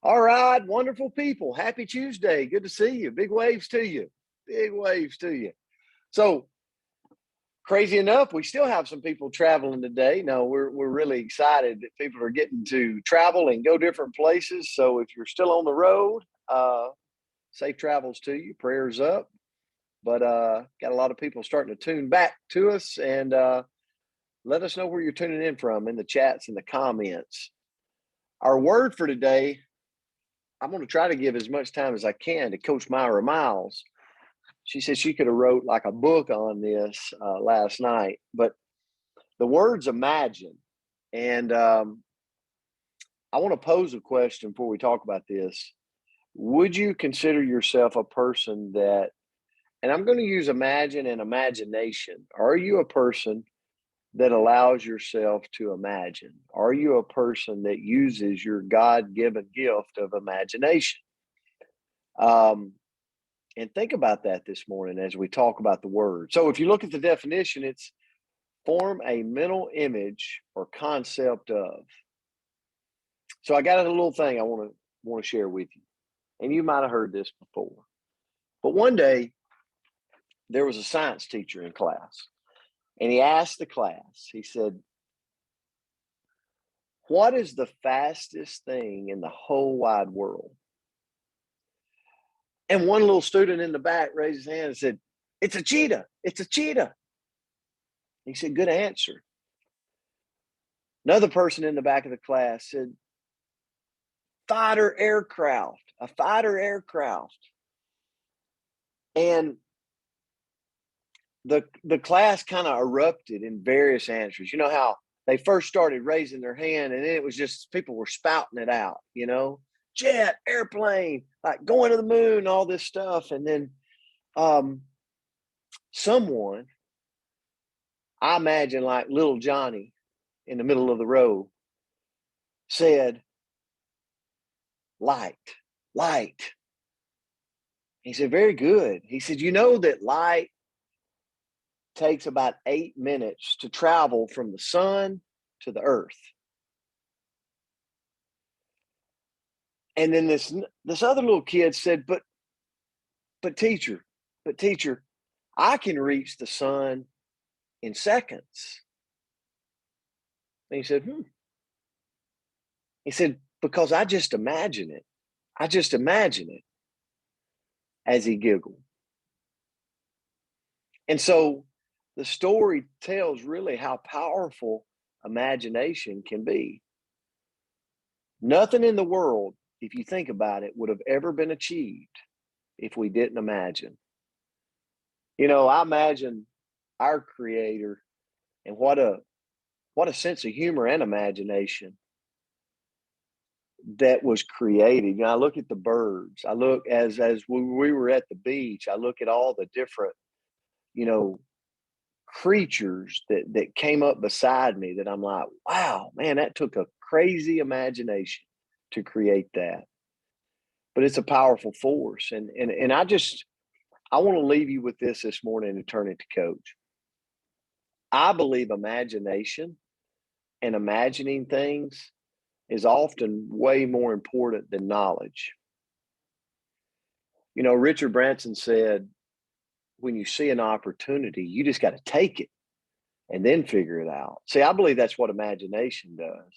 All right, wonderful people. Happy Tuesday. Good to see you. Big waves to you. Big waves to you. So, crazy enough, we still have some people traveling today. No, we're really excited that people are getting to travel and go different places. So, if you're still on the road, safe travels to you. Prayers up. But got a lot of people starting to tune back to us, and let us know where you're tuning in from in the chats and the comments. Our word for today, I'm going to try to give as much time as I can to Coach Myra Miles. She said she could have wrote like a book on this last night, but the word's imagine. And I want to pose a question before we talk about this. Would you consider yourself a person that, and I'm going to use imagine and imagination. Are you a person that allows yourself to imagine? Are you a person that uses your God-given gift of imagination? And think about that this morning as we talk about the word. So if you look at the definition, it's form a mental image or concept of. So I got a little thing I want to share with you. And you might have heard this before. But one day there was a science teacher in class, and he asked the class, he said, "What is the fastest thing in the whole wide world?" And one little student in the back raised his hand and said, "It's a cheetah. It's a cheetah." He said, "Good answer." Another person in the back of the class said, "Fighter aircraft, a fighter aircraft." And the class kind of erupted in various answers. You know how they first started raising their hand, and then it was just people were spouting it out, jet, airplane, like going to the moon, all this stuff. And then someone, I imagine like little Johnny in the middle of the row, said, light, light. He said, very good. He said, you know that light takes about 8 minutes to travel from the sun to the earth. And then this other little kid said, but teacher, I can reach the sun in seconds. And he said, He said, because I just imagine it. I just imagine it, as he giggled. And so the story tells really how powerful imagination can be. Nothing in the world, if you think about it, would have ever been achieved if we didn't imagine. I imagine our Creator, and what a sense of humor and imagination that was created. I look at the birds. I look as we were at the beach. I look at all the different, creatures that came up beside me that I'm like, wow, man, that took a crazy imagination to create that. But it's a powerful force. And I want to leave you with this morning and turn it to Coach. I believe imagination and imagining things is often way more important than knowledge. Richard Branson said, when you see an opportunity, you just got to take it and then figure it out. See, I believe that's what imagination does.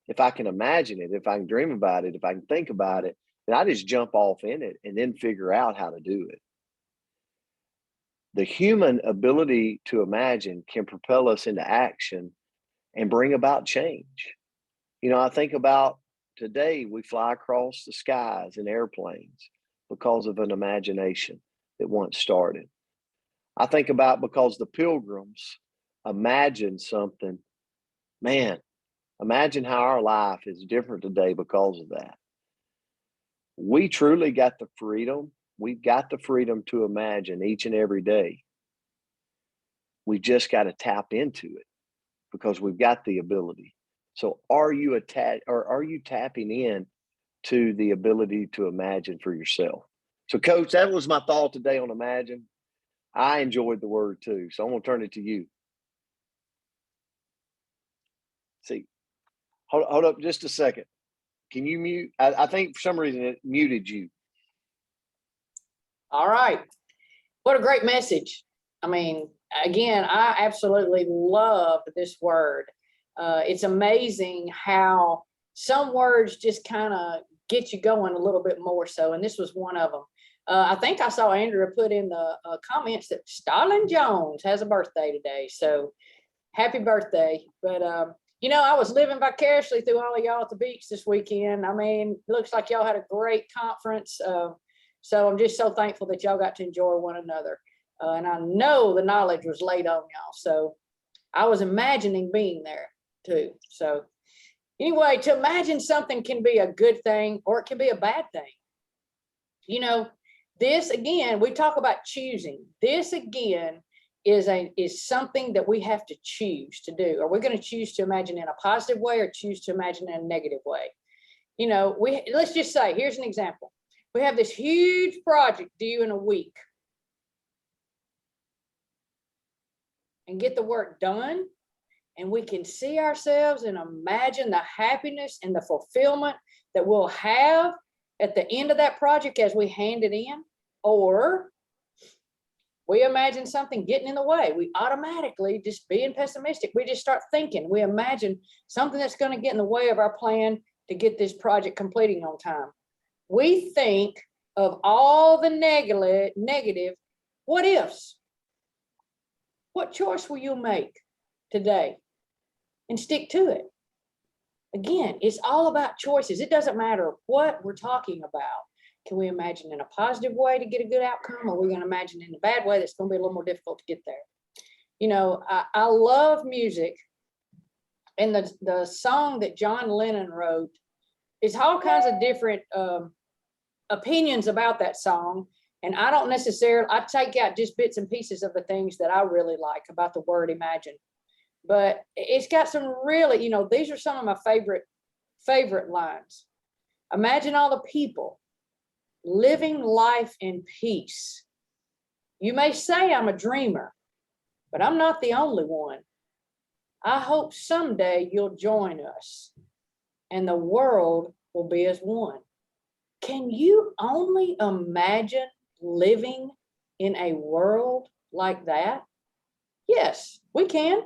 If I can imagine it, if I can dream about it, if I can think about it, then I just jump off in it and then figure out how to do it. The human ability to imagine can propel us into action and bring about change. I think about today, we fly across the skies in airplanes because of an imagination that once started. I think about because the Pilgrims imagined something. Man, imagine how our life is different today because of that. We truly got the freedom. We've got the freedom to imagine each and every day. We just got to tap into it because we've got the ability. So are you tapping in to the ability to imagine for yourself? So, Coach, that was my thought today on imagine. I enjoyed the word too. So I'm going to turn it to you. See, hold up just a second. Can you mute? I think for some reason it muted you. All right. What a great message. I mean, again, I absolutely love this word. It's amazing how some words just kind of get you going a little bit more so, and this was one of them. I think I saw Andrea put in the comments that Starlin Jones has a birthday today, so happy birthday. But you know, I was living vicariously through all of y'all at the beach this weekend. I mean, looks like y'all had a great conference. So I'm just so thankful that y'all got to enjoy one another. And I know the knowledge was laid on y'all. So I was imagining being there too. So anyway, to imagine something can be a good thing or it can be a bad thing. You know, this again, we talk about choosing. This again is something that we have to choose to do. Are we going to choose to imagine in a positive way or choose to imagine in a negative way? You know, let's just say, here's an example. We have this huge project due in a week. And get the work done, and we can see ourselves and imagine the happiness and the fulfillment that we'll have at the end of that project as we hand it in. Or we imagine something getting in the way. We automatically, just being pessimistic, we just start thinking. We imagine something that's going to get in the way of our plan to get this project completing on time. We think of all the negative what ifs. What choice will you make today and stick to it? Again, it's all about choices. It doesn't matter what we're talking about. Can we imagine in a positive way to get a good outcome, or are we going to imagine in a bad way that's going to be a little more difficult to get there? You know, I love music, and the song that John Lennon wrote is all kinds of different opinions about that song. And I don't necessarily, I take out just bits and pieces of the things that I really like about the word imagine. But it's got some really, you know, these are some of my favorite lines. Imagine all the people living life in peace. You may say I'm a dreamer, but I'm not the only one. I hope someday you'll join us and the world will be as one. Can you only imagine living in a world like that? Yes, we can.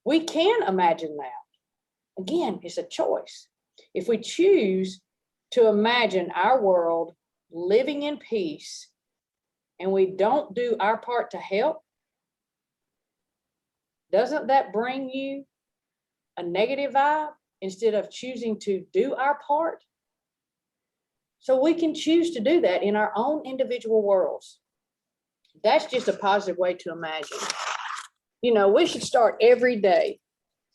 We can imagine that. Again, it's a choice. If we choose to imagine our world living in peace and we don't do our part to help, doesn't that bring you a negative vibe instead of choosing to do our part? So we can choose to do that in our own individual worlds. That's just a positive way to imagine. You know, we should start every day,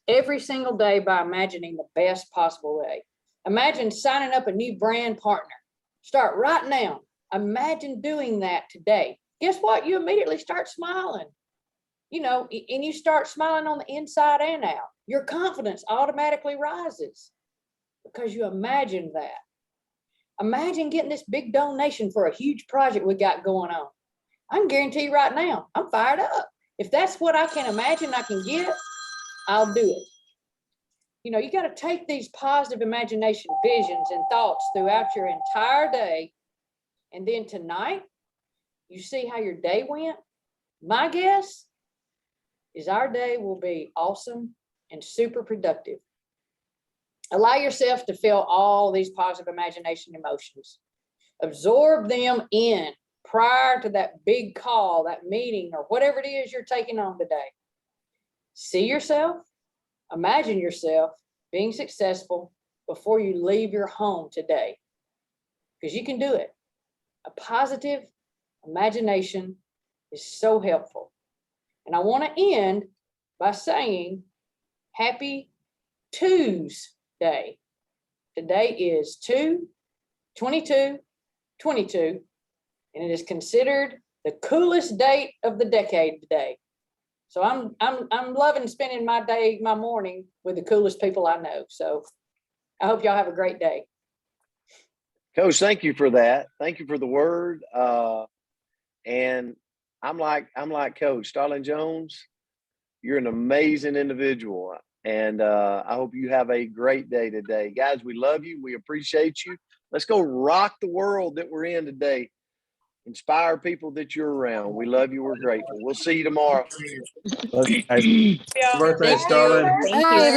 every single day, by imagining the best possible way. Imagine signing up a new brand partner. Start right now. Imagine doing that today. Guess what? You immediately start smiling. You know, and you start smiling on the inside and out. Your confidence automatically rises because you imagine that. Imagine getting this big donation for a huge project we got going on. I can guarantee you right now, I'm fired up. If that's what I can imagine I can get, I'll do it. You know, you got to take these positive imagination visions and thoughts throughout your entire day. And then tonight, you see how your day went. My guess is our day will be awesome and super productive. Allow yourself to feel all these positive imagination emotions. Absorb them in prior to that big call, that meeting, or whatever it is you're taking on today. See yourself, imagine yourself being successful before you leave your home today, because you can do it. A positive imagination is so helpful. And I want to end by saying happy Tuesday. Today is 2/22/22, and it is considered the coolest date of the decade today. So I'm loving spending my morning with the coolest people I know. So I hope y'all have a great day. Coach, thank you for that. Thank you for the word. And I'm like Coach Starlin Jones. You're an amazing individual. And I hope you have a great day today. Guys, we love you. We appreciate you. Let's go rock the world that we're in today. Inspire people that you're around. We love you. We're grateful. We'll see you tomorrow. Love you guys. Yeah. Birthday, Thank you. Starlin. Thank Bye, you.